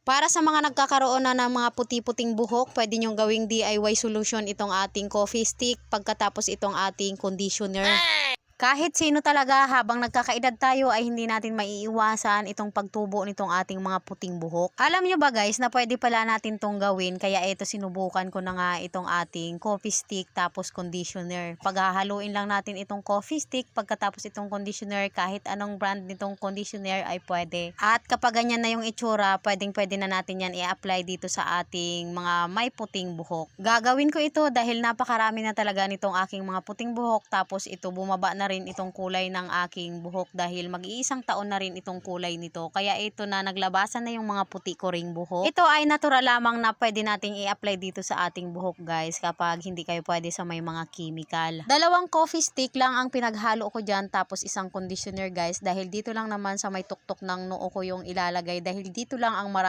Para sa mga nagkakaroon na ng mga puti-puting buhok, pwede nyong gawing DIY solution itong ating coffee stick pagkatapos itong ating conditioner. Kahit sino talaga habang nagkakaedad tayo ay hindi natin maiiwasan itong pagtubo nitong ating mga puting buhok. Alam nyo ba guys na pwede pala natin tong gawin, kaya ito sinubukan ko na nga itong ating coffee stick tapos conditioner. Paghahaluin lang natin itong coffee stick pagkatapos itong conditioner, kahit anong brand nitong conditioner ay pwede. At kapag ganyan na yung itsura, pwede na natin yan i-apply dito sa ating mga may puting buhok. Gagawin ko ito dahil napakarami na talaga nitong aking mga puting buhok, tapos ito bumaba na rin itong kulay ng aking buhok dahil mag-iisang taon na rin itong kulay nito. Kaya ito na naglabasan na yung mga puti ko ring buhok. Ito ay natural lamang na pwede nating i-apply dito sa ating buhok guys, kapag hindi kayo pwede sa may mga chemical. 2 coffee stick lang ang pinaghalo ko dyan, tapos isang conditioner guys, dahil dito lang naman sa may tuktok ng noo ko yung ilalagay, dahil dito lang ang marami